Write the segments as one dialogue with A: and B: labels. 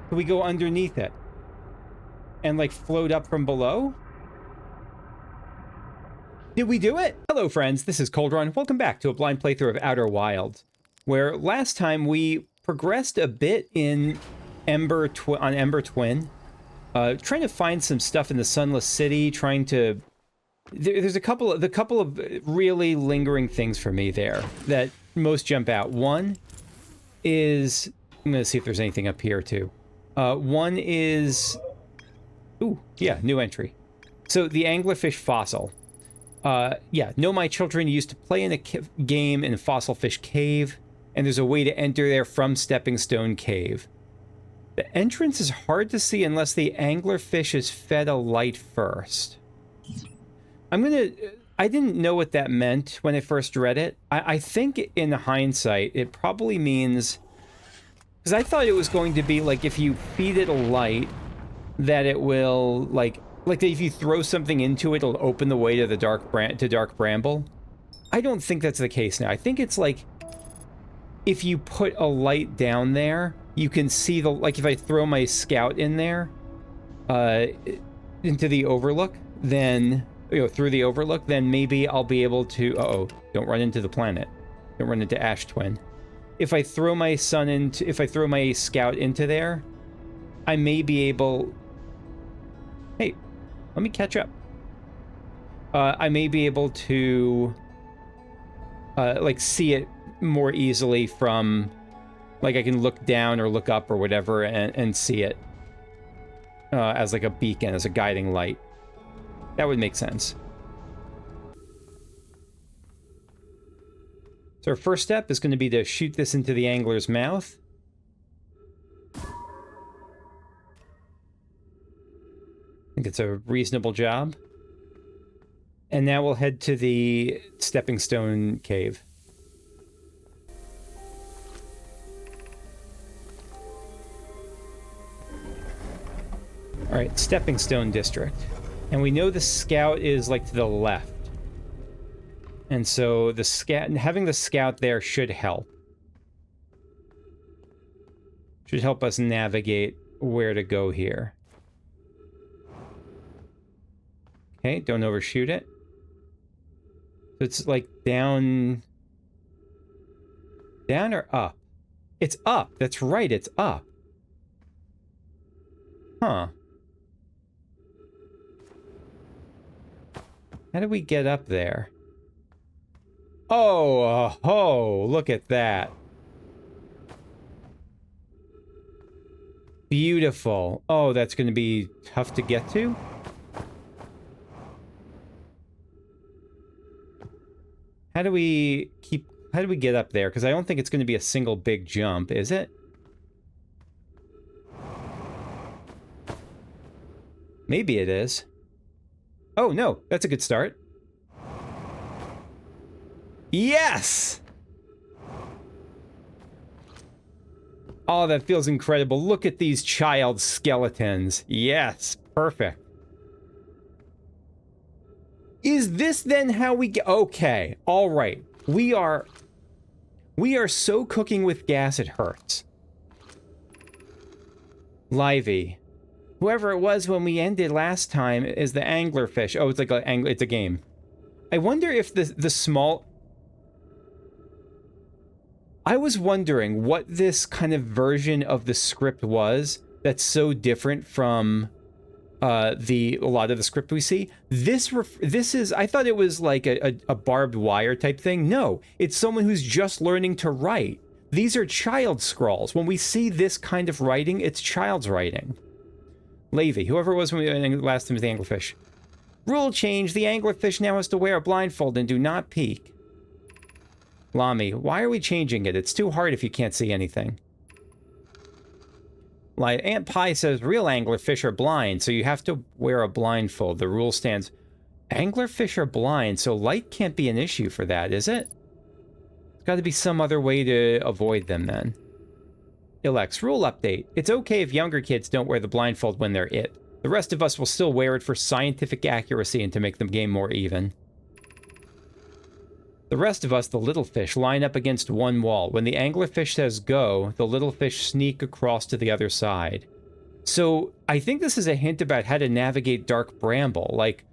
A: Can we go underneath it? And, like, float up from below? Did we do it? Hello, friends. This is Coldrun. Welcome back to a blind playthrough of Outer Wilds, where last time we progressed a bit in Ember Twin, trying to find some stuff in the Sunless City, trying to... There's a couple of really lingering things for me there that most jump out. One is... I'm going to see if there's anything up here, too. One is... Ooh, yeah, new entry. So, the Anglerfish fossil. Yeah, know my children used to play in a game in Fossil Fish Cave, and there's a way to enter there from Stepping Stone Cave. The entrance is hard to see unless the anglerfish is fed a light first. I didn't know what that meant when I first read it. I think in hindsight, it probably means... Because I thought it was going to be like if you feed it a light, that it will, like if you throw something into it, it'll open the way to the dark bramble. I don't think that's the case now. I think it's like if you put a light down there, you can see the, like if I throw my scout in there, into the overlook, then, you know, through the overlook, then maybe I'll be able to, don't run into the planet. Don't run into Ash Twin. If I throw my scout into there, I may be able, hey, let me catch up. I may be able to, like, see it more easily from, like, I can look down or look up or whatever and see it as, like, a beacon, as a guiding light. That would make sense. So our first step is going to be to shoot this into the angler's mouth. I think it's a reasonable job. And now we'll head to the Stepping Stone Cave. Alright, Stepping Stone District. And we know the scout is, like, to the left. And so having the scout there should help. Should help us navigate where to go here. Okay, don't overshoot it. So it's like down or up? It's up. That's right, it's up. Huh. How do we get up there? Oh, look at that. Beautiful. Oh, that's going to be tough to get to? How do we get up there? Because I don't think it's going to be a single big jump, is it? Maybe it is. Oh, no, that's a good start. Yes! Oh, that feels incredible. Look at these child skeletons. Yes, perfect. Is this then how we get... Okay, all right. We are so cooking with gas it hurts. Livy. Whoever it was when we ended last time is the anglerfish. Oh, it's like it's a game. I wonder if the small... I was wondering what this kind of version of the script was that's so different from a lot of the script we see. This is, I thought it was like a barbed wire type thing. No, it's someone who's just learning to write. These are child scrawls. When we see this kind of writing, it's child's writing. Levy, whoever it was when we last time was the anglerfish. Rule change, the anglerfish now has to wear a blindfold and do not peek. Lamy, why are we changing it? It's too hard if you can't see anything. Like, Aunt Pie says real anglerfish are blind, so you have to wear a blindfold. The rule stands. Anglerfish are blind, so light can't be an issue for that, is it? There's got to be some other way to avoid them, then. Ilex, rule update. It's okay if younger kids don't wear the blindfold when they're it. The rest of us will still wear it for scientific accuracy and to make the game more even. The rest of us, the little fish, line up against one wall. When the anglerfish says go, the little fish sneak across to the other side. So I think this is a hint about how to navigate Dark Bramble. Like,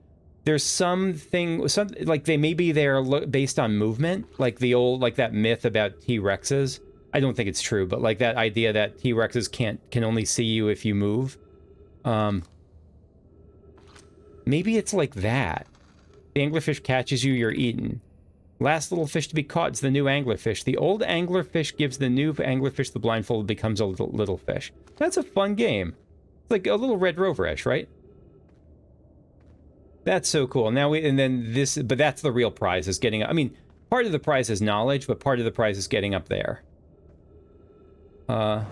A: there's something, like maybe they're based on movement, like the old, like that myth about T-Rexes. I don't think it's true, but like that idea that T-Rexes can only see you if you move. Maybe it's like that. The anglerfish catches you, you're eaten. Last little fish to be caught is the new anglerfish. The old anglerfish gives the new anglerfish the blindfold, becomes a little fish. That's a fun game. It's like a little Red Rover-ish, right? That's so cool. Now and then this, but that's the real prize, is getting, I mean, part of the prize is knowledge, but part of the prize is getting up there. So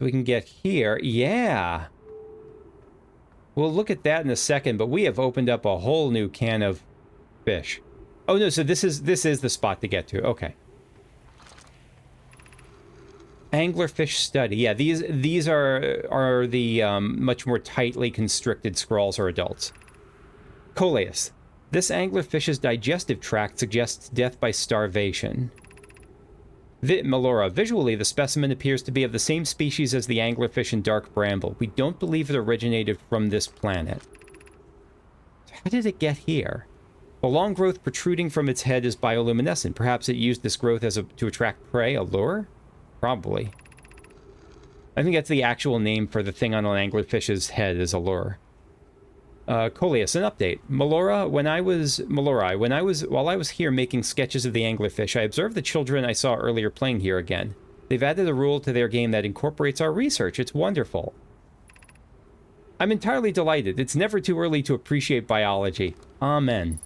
A: we can get here. Yeah. We'll look at that in a second, but we have opened up a whole new can of fish. Oh no, so this is the spot to get to. Okay. Anglerfish study. Yeah, these are the much more tightly constricted scrolls or adults. Coleus. This anglerfish's digestive tract suggests death by starvation. Melora. Visually, the specimen appears to be of the same species as the anglerfish in Dark Bramble. We don't believe it originated from this planet. How did it get here? A long growth protruding from its head is bioluminescent. Perhaps it used this growth to attract prey, a lure? Probably. I think that's the actual name for the thing on an anglerfish's head, is a lure. Coleus, an update. While I was here making sketches of the anglerfish, I observed the children I saw earlier playing here again. They've added a rule to their game that incorporates our research. It's wonderful. I'm entirely delighted. It's never too early to appreciate biology. Amen.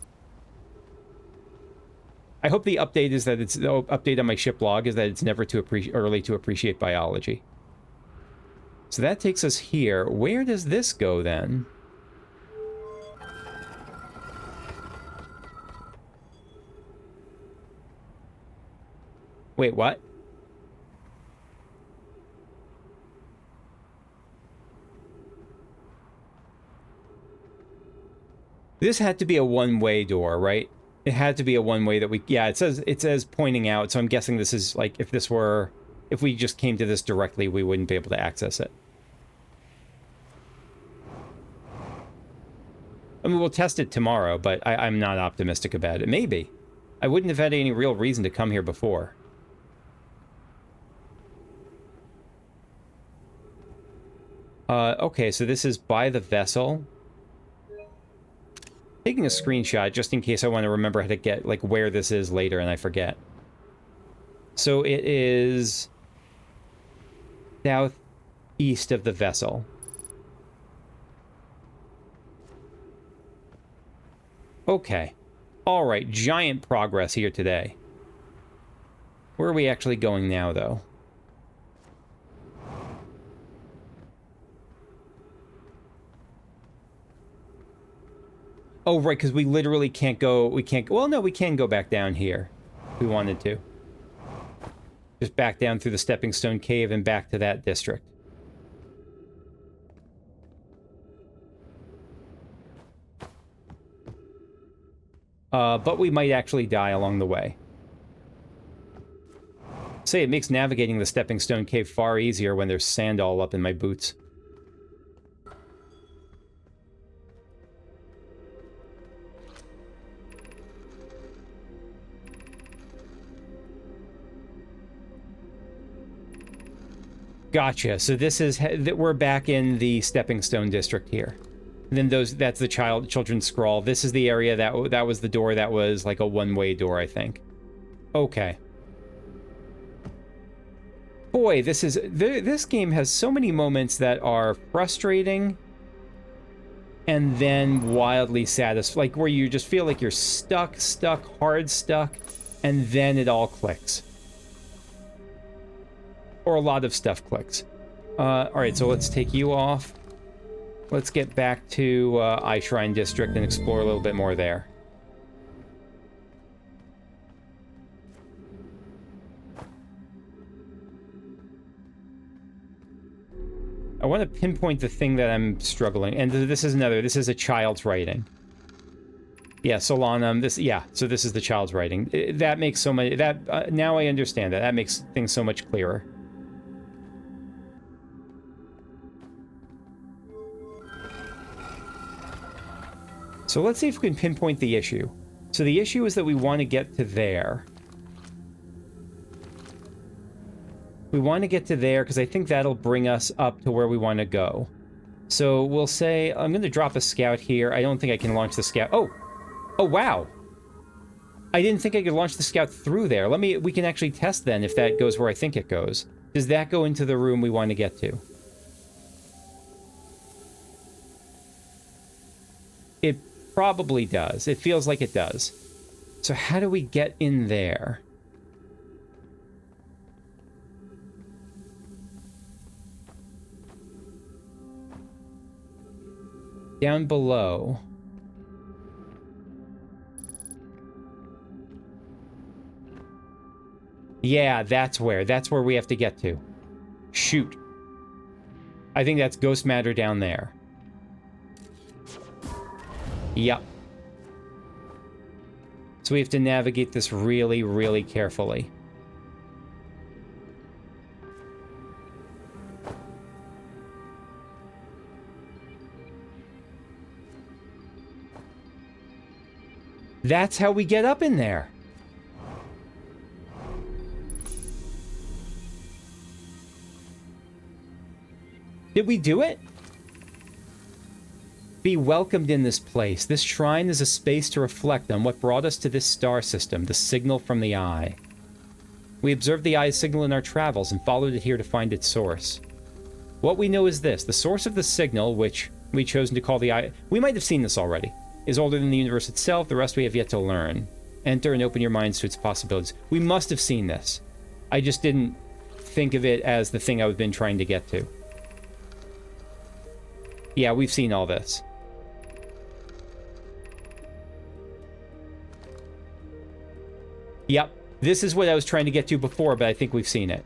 A: I hope the update is that the update on my ship log is that it's never too early to appreciate biology. So that takes us here. Where does this go then? Wait, what? This had to be a one-way door, right? It had to be a one-way that we... Yeah, it says pointing out, so I'm guessing this is, like, if we just came to this directly, we wouldn't be able to access it. I mean, we'll test it tomorrow, but I'm not optimistic about it. Maybe. I wouldn't have had any real reason to come here before. Okay, so this is by the vessel. Taking a screenshot just in case I want to remember how to get, like, where this is later and I forget. So it is southeast of the vessel. Okay. All right, giant progress here today. Where are we actually going now, though? Oh, right, because we literally can't go... Well, no, we can go back down here if we wanted to. Just back down through the Stepping Stone Cave and back to that district. But we might actually die along the way. Say, it makes navigating the Stepping Stone Cave far easier when there's sand all up in my boots. Gotcha. So this is we're back in the Stepping Stone district here. And then that's the children's scrawl. This is the area that was the door that was like a one-way door, I think. Okay. Boy, this game has so many moments that are frustrating and then wildly satisfying, like where you just feel like you're stuck, hard stuck, and then it all clicks. Or a lot of stuff clicks. Alright, so let's take you off. Let's get back to Eye Shrine District and explore a little bit more there. I want to pinpoint the thing that I'm struggling. And this is a child's writing. Yeah, Solanum. This, yeah. So this is the child's writing. That makes so many. That now I understand that. That makes things so much clearer. So let's see if we can pinpoint the issue. So the issue is that we want to get to there. We want to get to there because I think that'll bring us up to where we want to go. So we'll say, I'm going to drop a scout here. I don't think I can launch the scout. Oh! Oh, wow! I didn't think I could launch the scout through there. We can actually test then if that goes where I think it goes. Does that go into the room we want to get to? It probably does. It feels like it does. So how do we get in there? Down below. Yeah, that's where we have to get to. Shoot. I think that's ghost matter down there. Yep. So we have to navigate this really, really carefully. That's how we get up in there. Did we do it? Be welcomed in this place. This shrine is a space to reflect on what brought us to this star system, the signal from the eye. We observed the eye's signal in our travels and followed it here to find its source. What we know is this: the source of the signal, which we chosen to call the eye, we might have seen this already, is older than the universe itself. The rest we have yet to learn. Enter and open your minds to its possibilities. We must have seen this. I just didn't think of it as the thing I've been trying to get to. Yeah, we've seen all this. Yep, this is what I was trying to get to before, but I think we've seen it.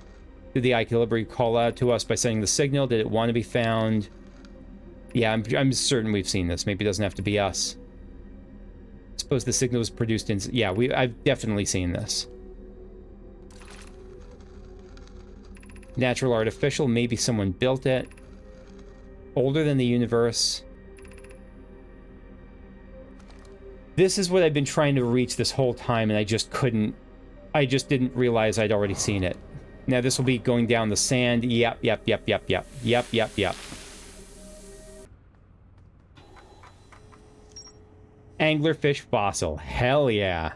A: Did the eye calibrate call out to us by sending the signal? Did it want to be found? Yeah, I'm certain we've seen this. Maybe it doesn't have to be us. Suppose the signal was produced in... Yeah, I've definitely seen this. Natural artificial, maybe someone built it. Older than the universe. This is what I've been trying to reach this whole time, and I just couldn't... I just didn't realize I'd already seen it. Now this will be going down the sand. Yep. Anglerfish fossil. Hell yeah.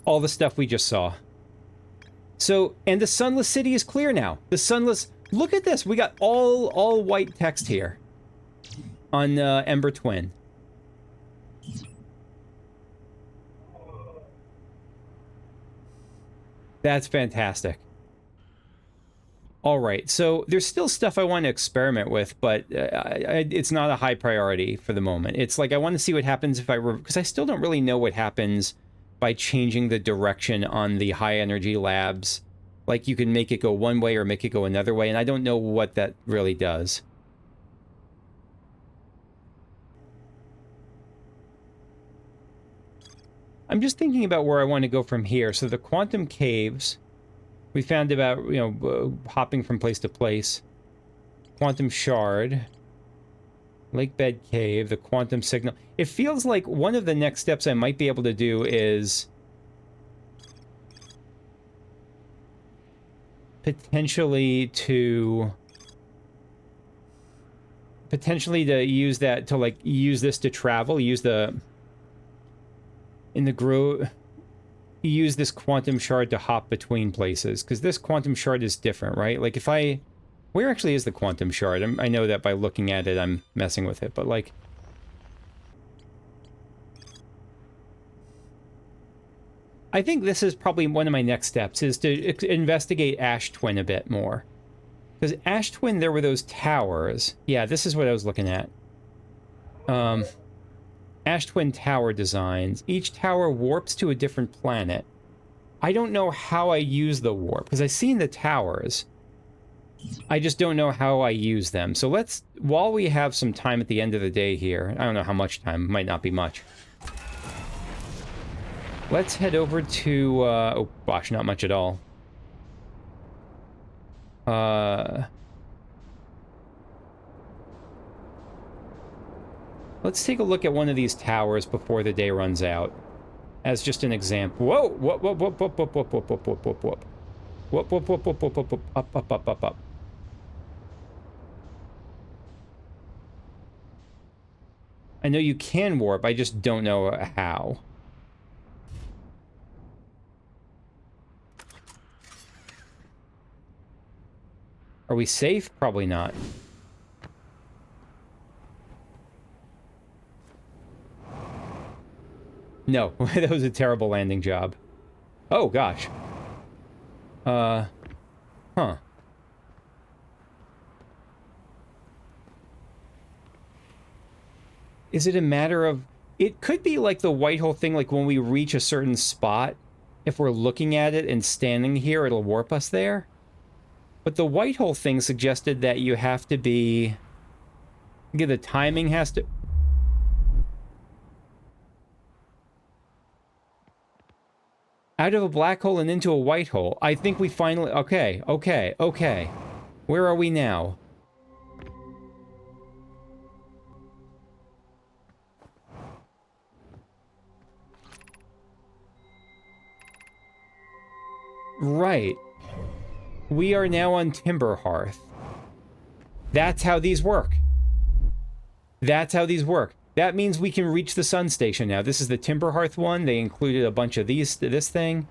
A: All the stuff we just saw. So, and the sunless city is clear now. The sunless... Look at this. We got all white text here on Ember Twin. That's fantastic. All right, so there's still stuff I want to experiment with, but it's not a high priority for the moment. It's like I want to see what happens if because I still don't really know what happens by changing the direction on the high energy labs. Like you can make it go one way or make it go another way, and I don't know what that really does. I'm just thinking about where I want to go from here. So the quantum caves, we found about, you know, hopping from place to place. Quantum shard, lake bed cave, the quantum signal. It feels like one of the next steps I might be able to do is potentially to use that to like use this to travel, use the use this quantum shard to hop between places, because this quantum shard is different, right? Like if where actually is the quantum shard? I know that by looking at it I'm messing with it, but like I think this is probably one of my next steps, is to investigate Ash Twin a bit more. Because Ash Twin, there were those towers. Yeah, this is what I was looking at. Ash Twin tower designs. Each tower warps to a different planet. I don't know how I use the warp, because I've seen the towers. I just don't know how I use them. So let's, while we have some time at the end of the day here, I don't know how much time, might not be much. Let's head over to, oh gosh, not much at all. Let's take a look at one of these towers before the day runs out. As just an example. Whoa! Whoop, whoop, whoop, whoop, whoop, whoop, whoop, whoop, whoop, whoop, whoop. Whoop, whoop, whoop, whoop, whoop, whoop, whoop, up, up, up, up, up. I know you can warp, I just don't know how. Are we safe? Probably not. No, that was a terrible landing job. Oh, gosh. Huh. Is it a matter of... It could be like the white hole thing, like when we reach a certain spot, if we're looking at it and standing here, it'll warp us there. But the white hole thing suggested that you have to be... Yeah, the timing has to... Out of a black hole and into a white hole. I think we finally... Okay, okay, okay. Where are we now? Right. We are now on Timber Hearth. That's how these work. That's how these work. That means we can reach the sun station now. This is the Timber Hearth one. They included a bunch of this thing.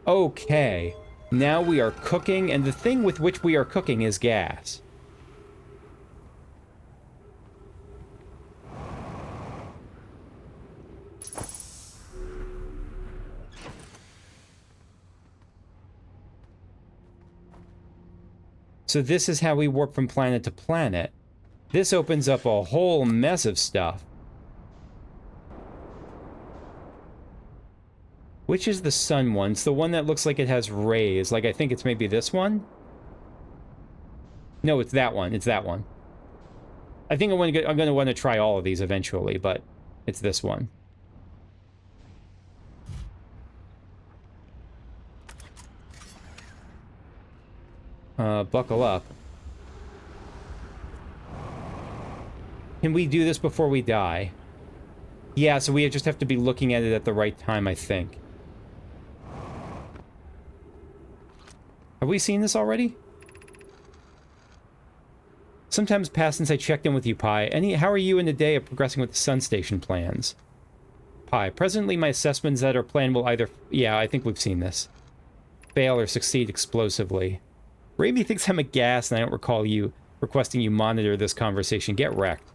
A: Okay. Now we are cooking, and the thing with which we are cooking is gas. So this is how we warp from planet to planet. This opens up a whole mess of stuff. Which is the sun one? It's the one that looks like it has rays. Like, I think it's maybe this one? No, it's that one. It's that one. I think I'm going to want to try all of these eventually, but it's this one. Buckle up. Can we do this before we die? Yeah, so we just have to be looking at it at the right time, I think. Have we seen this already? Sometimes past since I checked in with you, Pi. How are you in the day of progressing with the sun station plans? Pi, presently my assessments that are planned will either... Yeah, I think we've seen this. Fail or succeed explosively. Raimi thinks I'm a gas, and I don't recall you requesting you monitor this conversation. Get wrecked.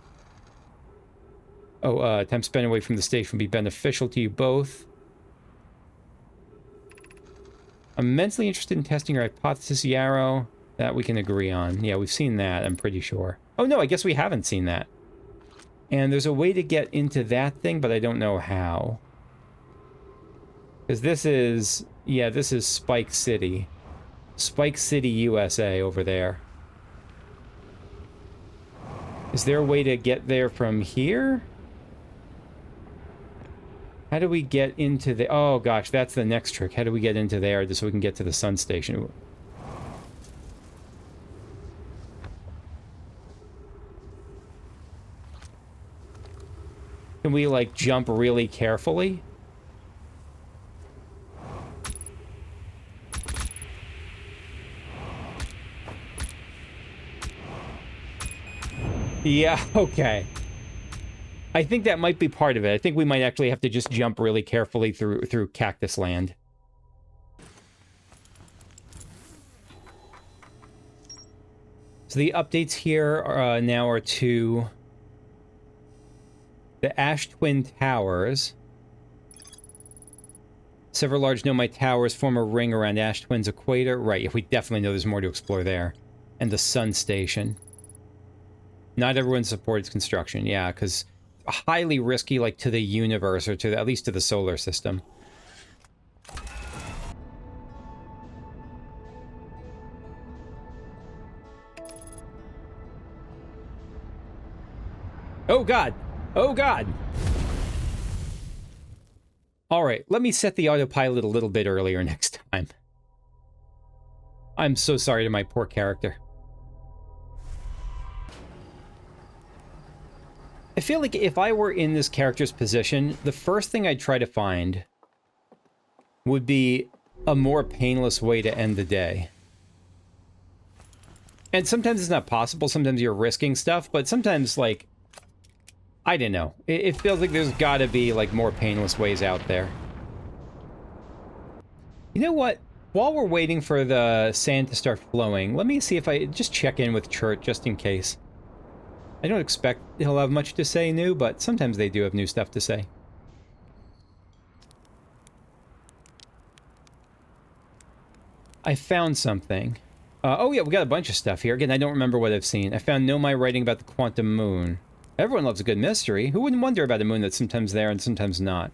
A: Oh, time spent away from the station will be beneficial to you both. I'm immensely interested in testing your hypothesis, Yarrow. That we can agree on. Yeah, we've seen that, I'm pretty sure. Oh, no, I guess we haven't seen that. And there's a way to get into that thing, but I don't know how. Because this is... Yeah, this is Spike City. Spike City, USA, over there. Is there a way to get there from here? How do we get into the... Oh, gosh, that's the next trick. How do we get into there just so we can get to the sun station? Can we, like, jump really carefully? Yeah, okay. I think that might be part of it. I think we might actually have to just jump really carefully through Cactus Land. So the updates here are, now are to the Ash Twin Towers. Several large nomite towers form a ring around Ash Twin's equator. Right, we definitely know there's more to explore there. And the Sun Station. Not everyone supports construction, yeah, because highly risky, like, to the universe, or to at least to the solar system. Oh god! Oh god! Alright, let me set the autopilot a little bit earlier next time. I'm so sorry to my poor character. I feel like if I were in this character's position, the first thing I'd try to find would be a more painless way to end the day. And sometimes it's not possible, sometimes you're risking stuff, but sometimes, like, I don't know. It feels like there's gotta be, like, more painless ways out there. You know what? While we're waiting for the sand to start flowing, let me see if I just check in with Chert just in case. I don't expect he'll have much to say new, but sometimes they do have new stuff to say. I found something. Oh yeah, we got a bunch of stuff here. Again, I don't remember what I've seen. I found No My writing about the quantum moon. Everyone loves a good mystery. Who wouldn't wonder about a moon that's sometimes there and sometimes not?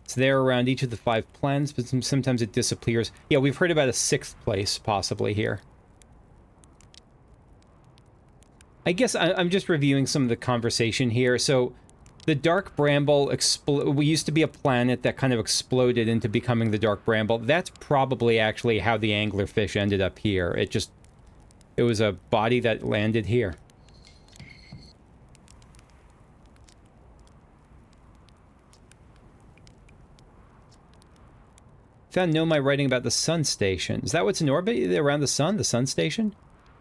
A: It's there around each of the 5 planets, but sometimes it disappears. Yeah, we've heard about a 6th place, possibly, here. I guess I'm just reviewing some of the conversation here. So, the Dark Bramble we used to be a planet that kind of exploded into becoming the Dark Bramble. That's probably actually how the Anglerfish ended up here. It was a body that landed here. Found No My writing about the sun station. Is that what's in orbit around the sun station?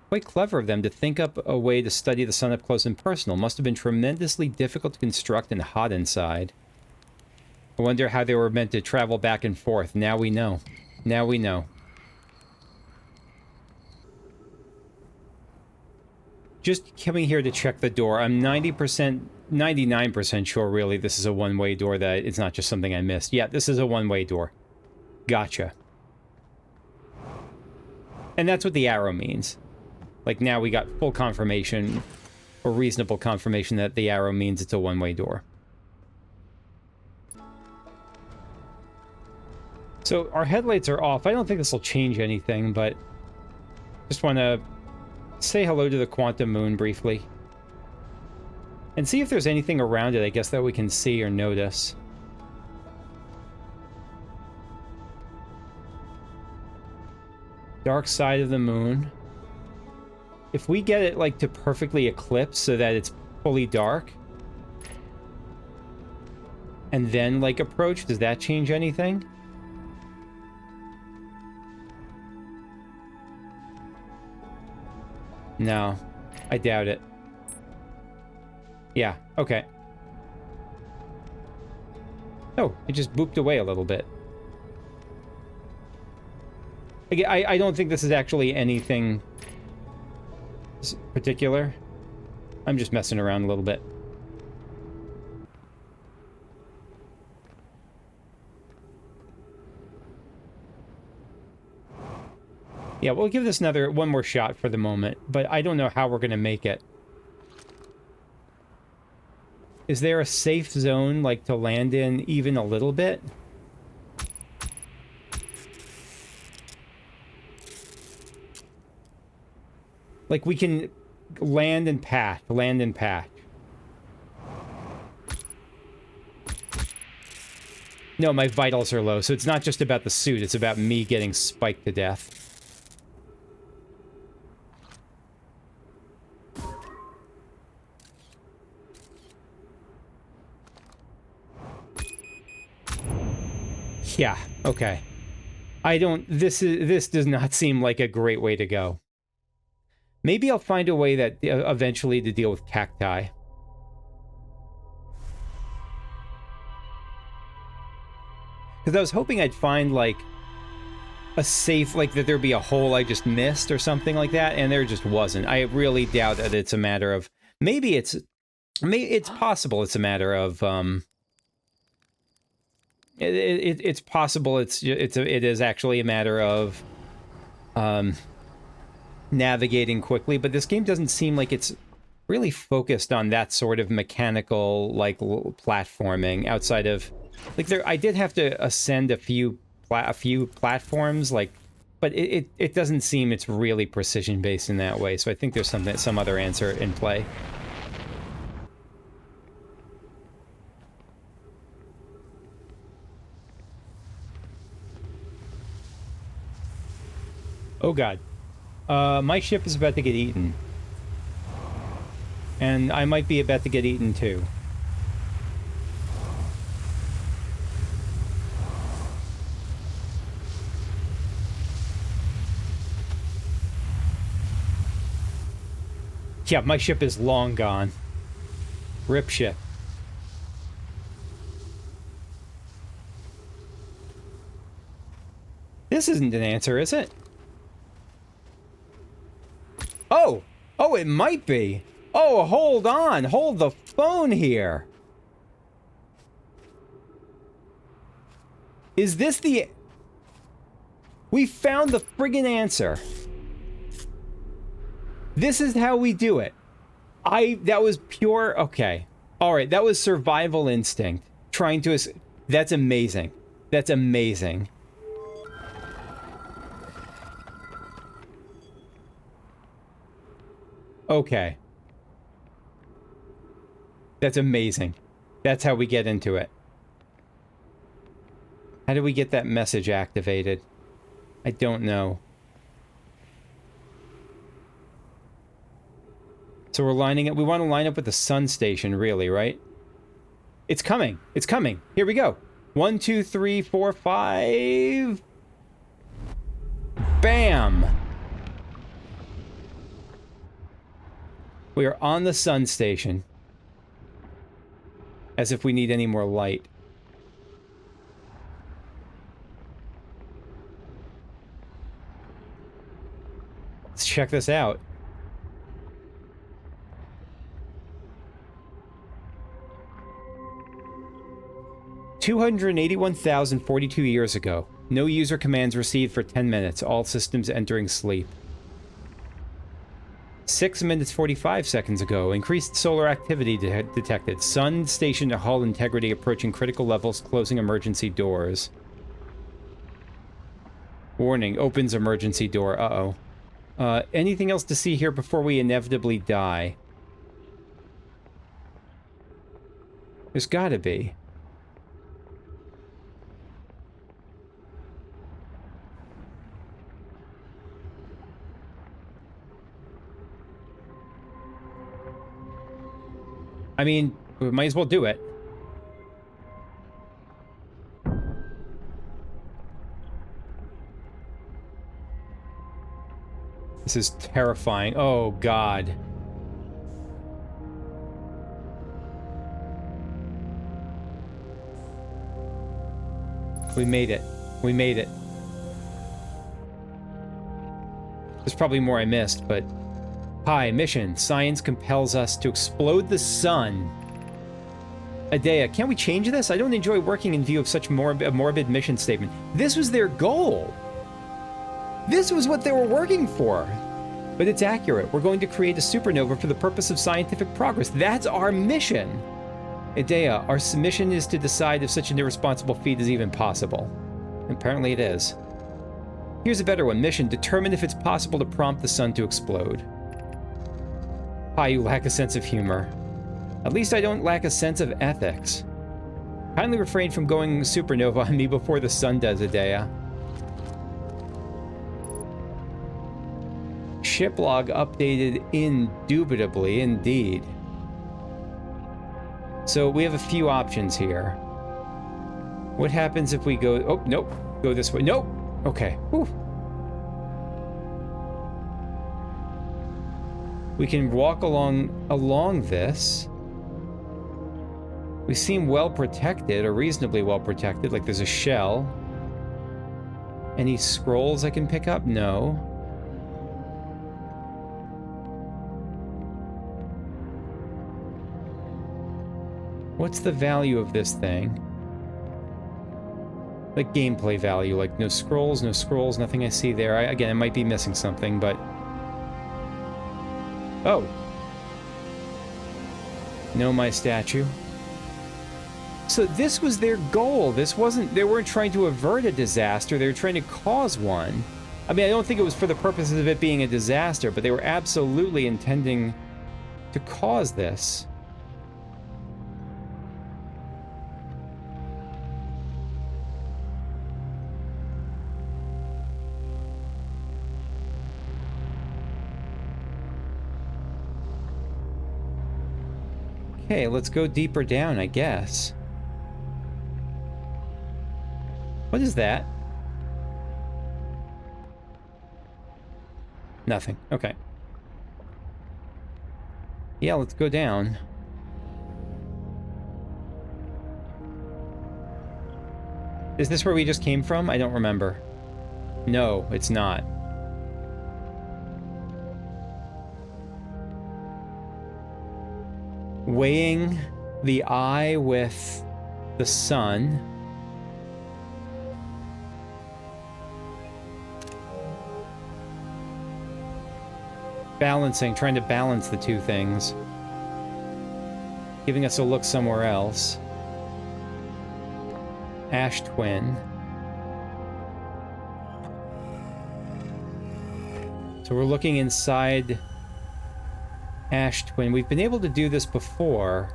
A: Quite clever of them to think up a way to study the sun up close and personal. Must have been tremendously difficult to construct and hot inside. I wonder how they were meant to travel back and forth. Now we know. Now we know. Just coming here to check the door. I'm 90%, 99% sure really this is a one-way door, that it's not just something I missed. Yeah, this is a one-way door. Gotcha. And that's what the arrow means. Like, now we got full confirmation, or reasonable confirmation, that the arrow means it's a one-way door. So, our headlights are off. I don't think this will change anything, but just want to say hello to the quantum moon briefly. And see if there's anything around it, I guess, that we can see or notice. Dark side of the moon. If we get it, like, to perfectly eclipse so that it's fully dark, and then, like, approach, does that change anything? No, I doubt it. Yeah, okay. Oh, it just booped away a little bit. I don't think this is actually anything particular. I'm just messing around a little bit. Yeah, we'll give this one more shot for the moment, but I don't know how we're going to make it. Is there a safe zone, like, to land in even a little bit? Like, we can land and patch, land and patch. No, my vitals are low, so it's not just about the suit, it's about me getting spiked to death. Yeah, okay. This does not seem like a great way to go. Maybe I'll find a way that eventually to deal with cacti. Because I was hoping I'd find, like, a safe, like, that there'd be a hole I just missed or something like that, and there just wasn't. I really doubt that it's a matter of... Maybe it's possible it's a matter of, it's possible it is actually a matter of, navigating quickly, but this game doesn't seem like it's really focused on that sort of mechanical, like, platforming outside of, like, I did have to ascend a few platforms, like, but it doesn't seem it's really precision based in that way, so I think there's some other answer in play. Oh god. My ship is about to get eaten. And I might be about to get eaten too. Yeah, my ship is long gone. Rip ship. This isn't an answer, is it? Oh! Oh, it might be! Oh, hold on! Hold the phone here! Is this the... We found the friggin' answer. This is how we do it. That was pure... Okay. Alright, that was survival instinct. Trying to... That's amazing. That's amazing. Okay. That's amazing. That's how we get into it. How do we get that message activated? I don't know. So we're lining up. We want to line up with the sun station, really, right? It's coming. It's coming. Here we go. 1, 2, 3, 4, 5. Bam! We are on the sun station. As if we need any more light. Let's check this out. $281,042 years ago. No user commands received for 10 minutes. All systems entering sleep. 6 minutes 45 seconds ago. Increased solar activity detected. Sun station hull integrity approaching critical levels. Closing emergency doors. Warning. Opens emergency door. Uh-oh. Anything else to see here before we inevitably die? There's gotta be. I mean, we might as well do it. This is terrifying. Oh, God. We made it. We made it. There's probably more I missed, but... Hi, mission. Science compels us to explode the sun. Adea, can't we change this? I don't enjoy working in view of such a morbid mission statement. This was their goal. This was what they were working for. But it's accurate. We're going to create a supernova for the purpose of scientific progress. That's our mission. Adea, our mission is to decide if such an irresponsible feat is even possible. Apparently it is. Here's a better one. Mission, determine if it's possible to prompt the sun to explode. Hi, you lack a sense of humor. At least I don't lack a sense of ethics. Kindly refrain from going supernova on me before the sun does, Adea. Ship log updated indubitably, indeed. So we have a few options here. What happens if we go... Oh, nope. Go this way. Nope. Okay. Whew. We can walk along this. We seem well protected, or reasonably well protected. Like there's a shell. Any scrolls I can pick up? No. What's the value of this thing? Like gameplay value, like no scrolls, nothing I see there. Again, I might be missing something, but... Oh. No, my statue. So this was their goal. This wasn't... They weren't trying to avert a disaster. They were trying to cause one. I mean, I don't think it was for the purposes of it being a disaster, but they were absolutely intending to cause this. Okay, let's go deeper down, I guess. What is that? Nothing. Okay. Yeah, let's go down. Is this where we just came from? I don't remember. No, it's not. Weighing the eye with the sun. Balancing, trying to balance the two things. Giving us a look somewhere else. Ash Twin. So we're looking inside Ash Twin. We've been able to do this before.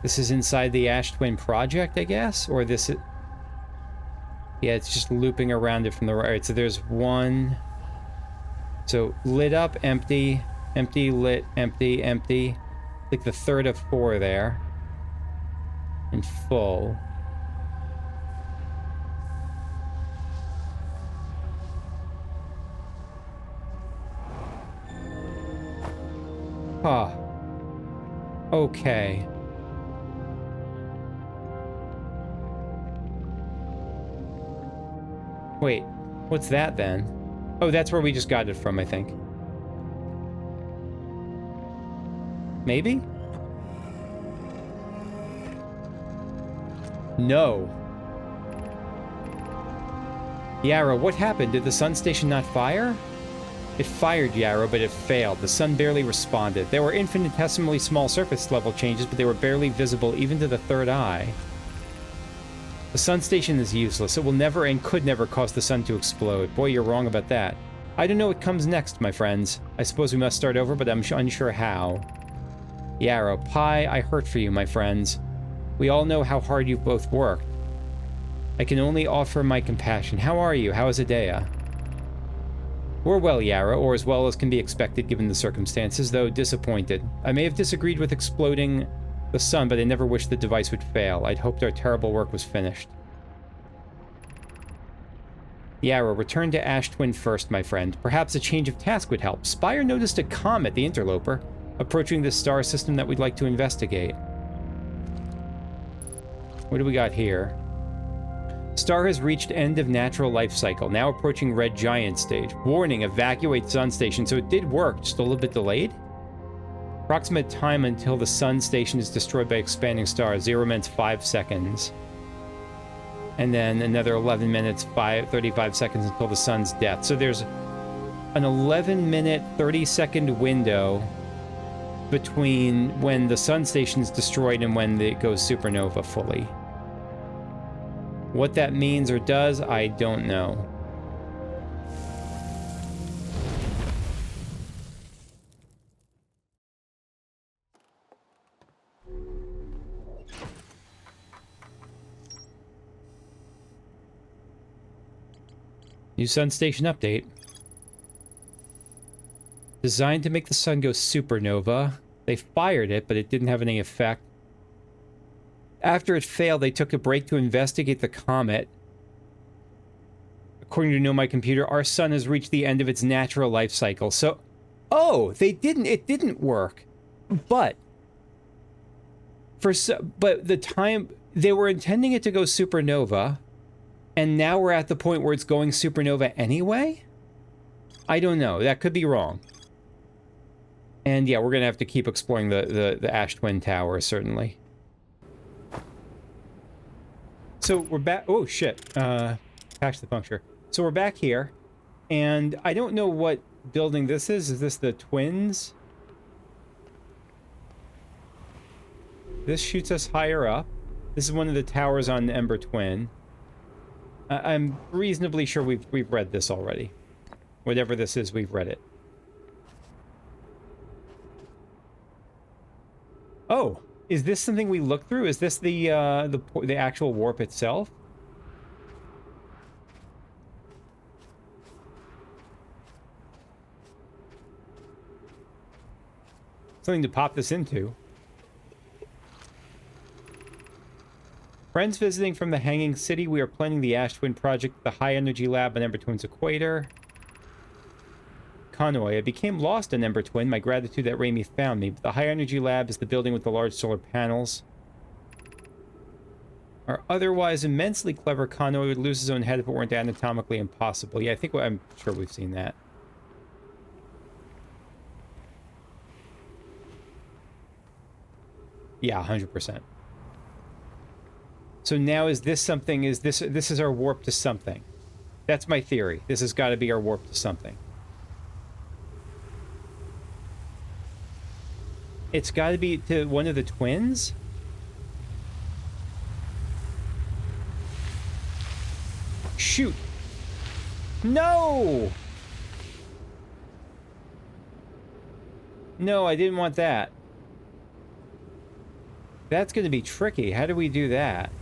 A: This is inside the Ash Twin project, I guess? Or this is... Yeah, it's just looping around it from the right. So there's one... So lit up, empty, empty, lit, empty, empty. Like the third of four there. And full. Huh. Okay. Wait, what's that then? Oh, that's where we just got it from, I think. Maybe? No. Yarrow, what happened? Did the sun station not fire? It fired, Yarrow, but it failed. The sun barely responded. There were infinitesimally small surface level changes, but they were barely visible even to the third eye. The sun station is useless. It will never and could never cause the sun to explode. Boy, you're wrong about that. I don't know what comes next, my friends. I suppose we must start over, but I'm unsure how. Yarrow, Pi, I hurt for you, my friends. We all know how hard you've both worked. I can only offer my compassion. How are you? How is Adea? We're well, Yarrow, or as well as can be expected given the circumstances, though disappointed. I may have disagreed with exploding the sun, but I never wished the device would fail. I'd hoped our terrible work was finished. Yarrow, return to Ash Twin first, my friend. Perhaps a change of task would help. Spire noticed a comet, the interloper, approaching this star system that we'd like to investigate. What do we got here? Star has reached end of natural life cycle, now approaching red giant stage. Warning, evacuate sun station. So it did work, just a little bit delayed. Approximate time until the sun station is destroyed by expanding stars. 0 minutes 5 seconds. And then another 11 minutes 35 seconds until the sun's death. So there's an 11 minute 30-second window between when the sun station is destroyed and when it goes supernova fully. What that means or does, I don't know. New sun station update. Designed to make the sun go supernova. They fired it, but it didn't have any effect. After it failed, they took a break to investigate the comet. According to Know My Computer, our sun has reached the end of its natural life cycle. So, oh, it didn't work. But the time they were intending it to go supernova, and now we're at the point where it's going supernova anyway? I don't know. That could be wrong. And yeah, we're gonna have to keep exploring the Ash Twin Tower, certainly. So we're back. Oh shit! Patch the puncture. So we're back here, and I don't know what building this is. Is this the Twins? This shoots us higher up. This is one of the towers on Ember Twin. I'm reasonably sure we've read this already. Whatever this is, we've read it. Oh. Is this something we look through? Is this the actual warp itself? Something to pop this into. Friends visiting from the Hanging City. We are planning the Ash Twin project, the High Energy Lab on Ember Twin's equator. Convoy. I became lost in Ember Twin. My gratitude that Raimi found me. But the High Energy Lab is the building with the large solar panels. Our otherwise immensely clever Convoy would lose his own head if it weren't anatomically impossible. Yeah, I'm sure we've seen that. Yeah, 100%. So now is this something, this is our warp to something. That's my theory. This has got to be our warp to something. It's got to be to one of the twins? Shoot. No! No, I didn't want that. That's going to be tricky. How do we do that?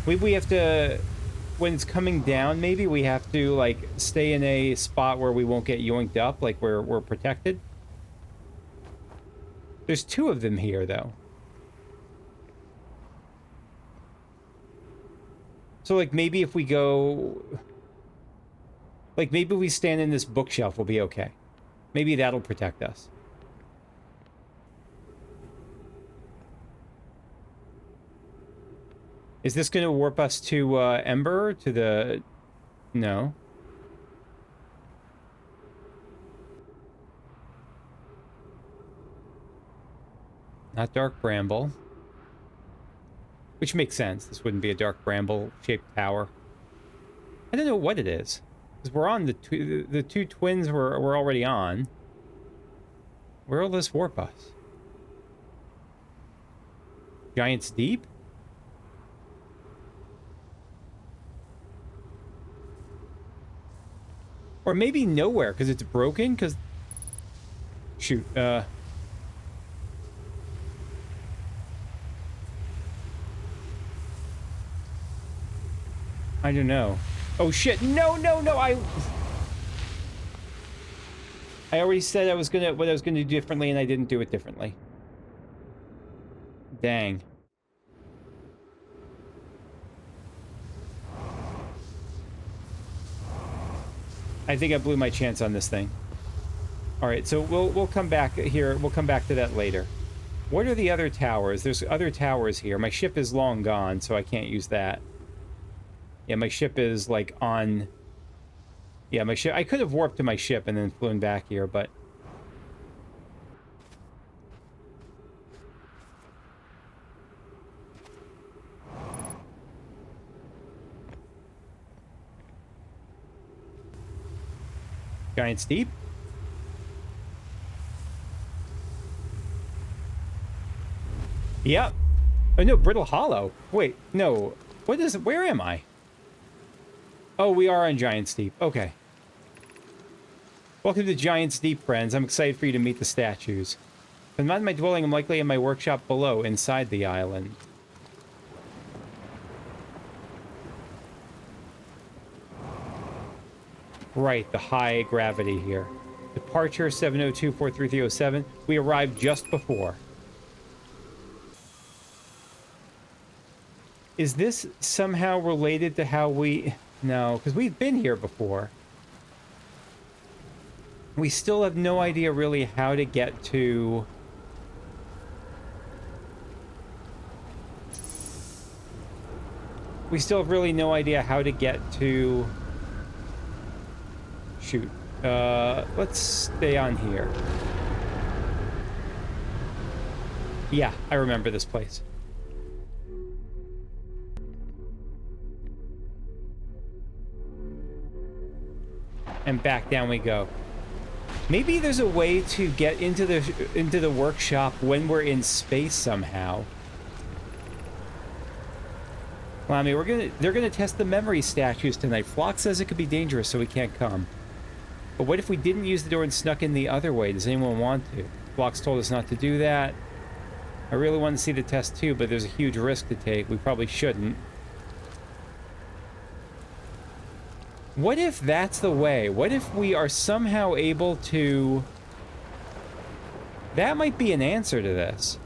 A: We have to, when it's coming down, maybe we have to, like, stay in a spot where we won't get yoinked up, like we're protected. There's two of them here, though. So, like, maybe if we go... Like, maybe we stand in this bookshelf, we'll be okay. Maybe that'll protect us. Is this going to warp us to Ember? To the... No. Not Dark Bramble. Which makes sense. This wouldn't be a Dark Bramble-shaped tower. I don't know what it is. Because we're on the two twins we're already on. Where will this warp us? Giant's Deep? Or maybe nowhere, because it's broken, because... Shoot, I don't know. Oh, shit! No, no, no! I already said I was gonna... what I was gonna do differently, and I didn't do it differently. Dang. I think I blew my chance on this thing. All right, so we'll come back here. We'll come back to that later. What are the other towers? There's other towers here. My ship is long gone, so I can't use that. Yeah, my ship is like on... Yeah, my ship... I could have warped to my ship and then flown back here, but... Giant's Deep? Yep. Oh, no, Brittle Hollow. Wait, no. What is it? Where am I? Oh, we are on Giant's Deep. Okay. Welcome to Giant's Deep, friends. I'm excited for you to meet the statues. If I'm not in my dwelling, I'm likely in my workshop below, inside the island. Right, the high gravity here. Departure 702-43307. We arrived just before. Is this somehow related to how we... No, because we've been here before. We still have no idea really how to get to... We still have really no idea how to get to... Shoot. Let's stay on here. Yeah, I remember this place. And back down we go. Maybe there's a way to get into the workshop when we're in space somehow. Well, I mean, they're gonna test the memory statues tonight. Flock says it could be dangerous, so we can't come. But what if we didn't use the door and snuck in the other way? Does anyone want to? Flock's told us not to do that. I really want to see the test too, but there's a huge risk to take. We probably shouldn't. What if that's the way? What if we are somehow able to That might be an answer to this.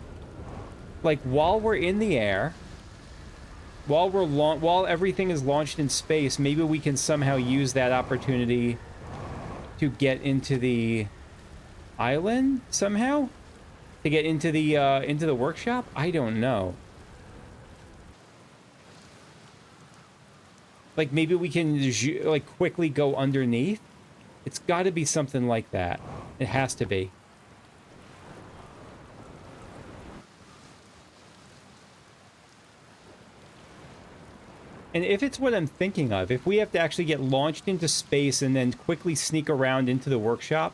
A: Like, while we're in the air, while everything is launched in space, maybe we can somehow use that opportunity to get into the island somehow? To get into the workshop? I don't know. Like, maybe we can, like, quickly go underneath? It's got to be something like that. It has to be. And if it's what I'm thinking of, if we have to actually get launched into space and then quickly sneak around into the workshop,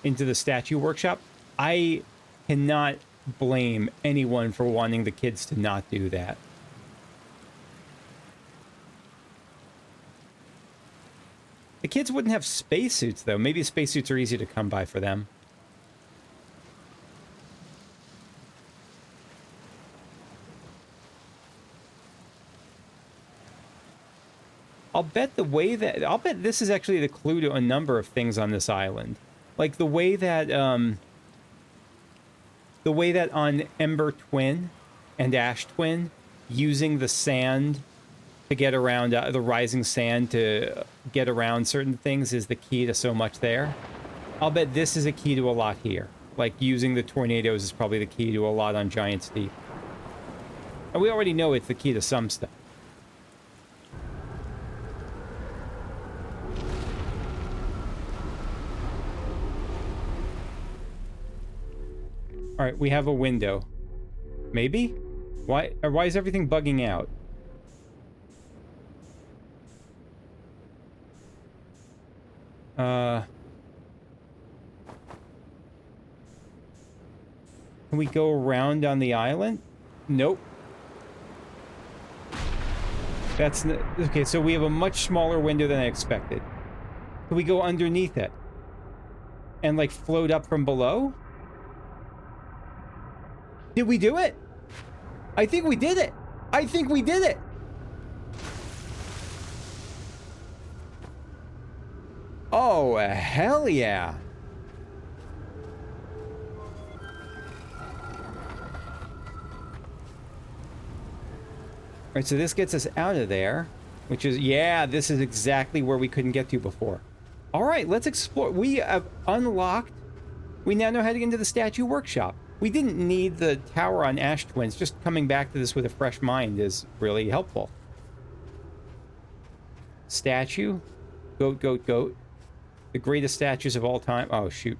A: into the statue workshop, I cannot blame anyone for wanting the kids to not do that. The kids wouldn't have spacesuits, though. Maybe spacesuits are easy to come by for them. I'll bet this is actually the clue to a number of things on this island. Like the way that on Ember Twin and Ash Twin, using the sand to get around, the rising sand to get around certain things is the key to so much there. I'll bet this is a key to a lot here. Like, using the tornadoes is probably the key to a lot on Giant's Deep. And we already know it's the key to some stuff. All right, we have a window. Maybe? Why is everything bugging out? Can we go around on the island? Nope. That's... Okay, so we have a much smaller window than I expected. Can we go underneath it? And, like, float up from below? Did we do it? I think we did it. I think we did it. Oh, hell yeah. All right, so this gets us out of there, which is, yeah, this is exactly where we couldn't get to before. All right, let's explore. We have unlocked. We now know how to get into the statue workshop. We didn't need the tower on Ash Twins. Just coming back to this with a fresh mind is really helpful. Statue. Goat, goat, goat. The greatest statues of all time. Oh, shoot.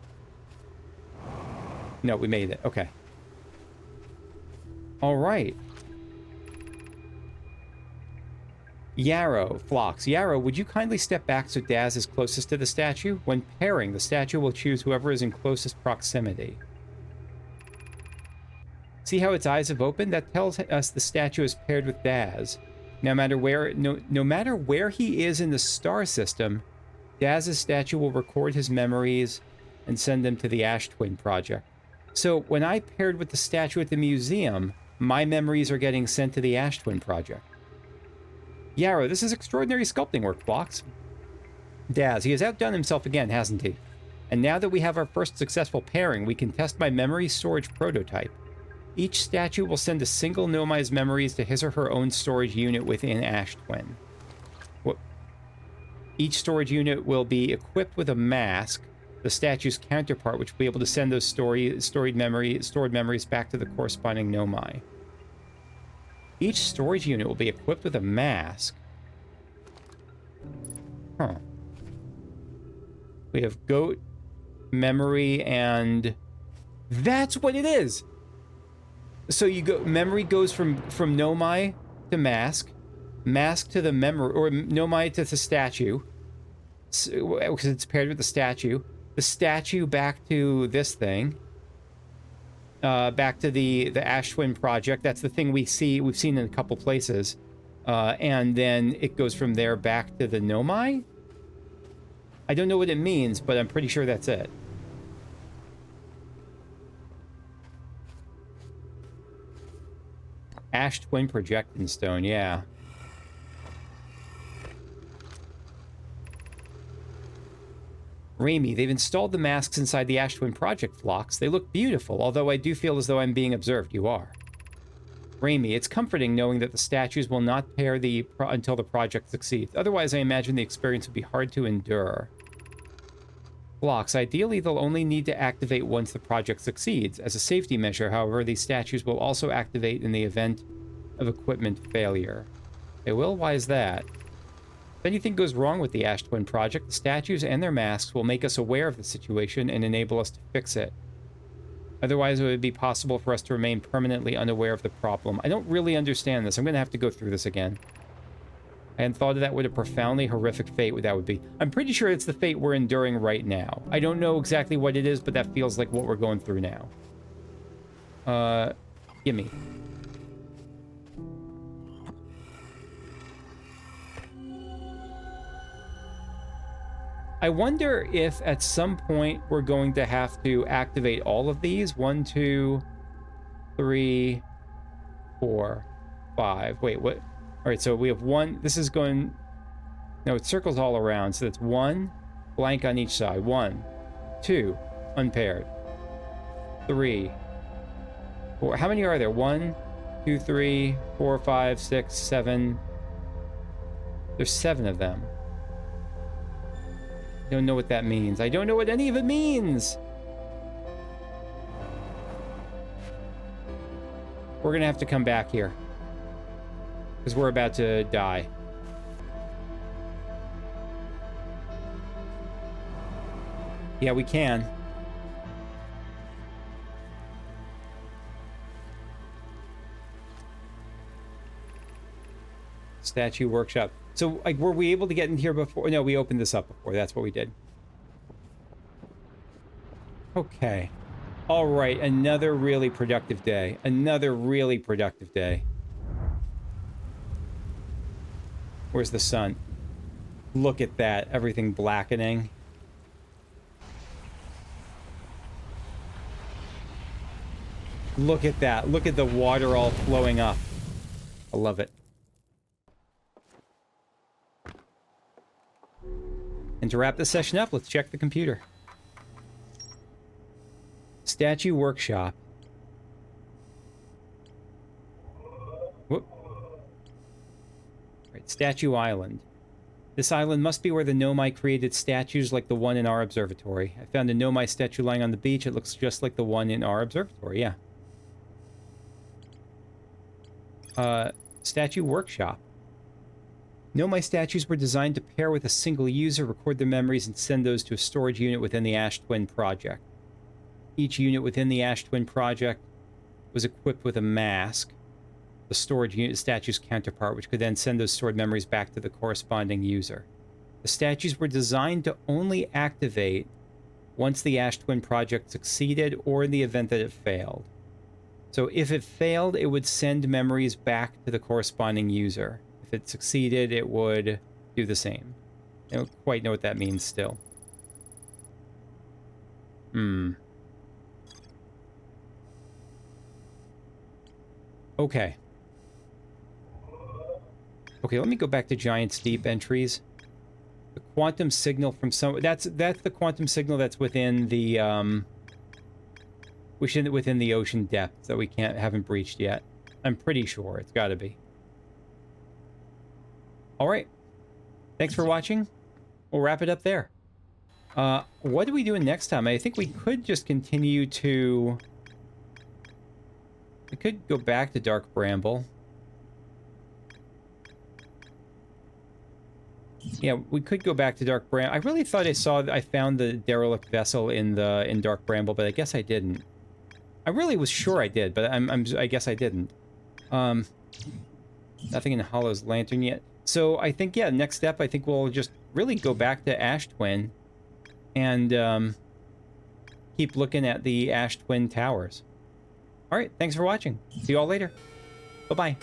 A: No, we made it. Okay. All right. Yarrow, Phlox. Yarrow, would you kindly step back so Daz is closest to the statue? When pairing, the statue will choose whoever is in closest proximity. See how its eyes have opened? That tells us the statue is paired with Daz. No matter where he is in the star system, Daz's statue will record his memories and send them to the Ash Twin Project. So when I paired with the statue at the museum, my memories are getting sent to the Ash Twin Project. Yarrow, this is extraordinary sculpting work, Phlox. Daz, he has outdone himself again, hasn't he? And now that we have our first successful pairing, we can test my memory storage prototype. Each statue will send a single Nomai's memories to his or her own storage unit within Ash Twin. Each storage unit will be equipped with a mask, the statue's counterpart, which will be able to send those stored memories back to the corresponding Nomai. Each storage unit will be equipped with a mask. Huh. We have goat, memory, and... That's what it is! So you go, memory goes from Nomai to mask, mask to the memory, or Nomai to the statue, because it's paired with the statue back to this thing, back to the Ash Twin Project. That's the thing we've seen in a couple places, and then it goes from there back to the Nomai. I don't know what it means, but I'm pretty sure that's it. Ash Twin Projecting Stone, yeah. Raimi, they've installed the masks inside the Ash Twin Project flocks. They look beautiful, although I do feel as though I'm being observed. You are. Raimi, it's comforting knowing that the statues will not pair until the project succeeds. Otherwise, I imagine the experience would be hard to endure. Blocks. Ideally, they'll only need to activate once the project succeeds. As a safety measure, however, these statues will also activate in the event of equipment failure. They will? Why is that? If anything goes wrong with the Ash Twin project, the statues and their masks will make us aware of the situation and enable us to fix it. Otherwise, it would be possible for us to remain permanently unaware of the problem. I don't really understand this. I'm going to have to go through this again. I hadn't thought of that what a profoundly horrific fate that would be. I'm pretty sure it's the fate we're enduring right now. I don't know exactly what it is, but that feels like what we're going through now. Gimme. I wonder if at some point we're going to have to activate all of these. 1, 2, 3, 4, 5. Wait, what? All right, so we have one. This is going... No, it circles all around. So that's 1, blank on each side. 1, 2, unpaired. 3, 4. How many are there? 1, 2, 3, 4, 5, 6, 7. There's 7 of them. I don't know what that means. I don't know what any of it means. We're gonna have to come back here, because we're about to die. Yeah, we can. Statue workshop. So, like, were we able to get in here before? No, we opened this up before. That's what we did. Okay. All right, another really productive day. Another really productive day. Where's the sun? Look at that. Everything blackening. Look at that. Look at the water all flowing up. I love it. And to wrap this session up, let's check the computer. Statue workshop. Whoop. Right, Statue Island. This island must be where the Nomai created statues like the one in our observatory. I found a Nomai statue lying on the beach. It looks just like the one in our observatory, yeah. Statue workshop. Nomai statues were designed to pair with a single user, record their memories, and send those to a storage unit within the Ash Twin project. Each unit within the Ash Twin project was equipped with a mask, the storage unit statue's counterpart, which could then send those stored memories back to the corresponding user. The statues were designed to only activate once the Ash Twin project succeeded or in the event that it failed. So if it failed, it would send memories back to the corresponding user. If it succeeded, it would do the same. I don't quite know what that means still. Okay. Okay, let me go back to Giant's Deep entries. The quantum signal from some... That's the quantum signal that's within the, within the ocean depths that we haven't breached yet. I'm pretty sure it's got to be. All right. Thanks for watching. We'll wrap it up there. What are we doing next time? I think we could just continue to... We could go back to Dark Bramble. Yeah, we could go back to Dark Bramble. I really thought I found the derelict vessel in Dark Bramble, but I guess I didn't. I really was sure I did, but I guess I didn't. Nothing in Hollow's Lantern yet. So I think, yeah, next step, I think we'll just really go back to Ash Twin and keep looking at the Ash Twin towers. All right, thanks for watching. See you all later. Bye-bye.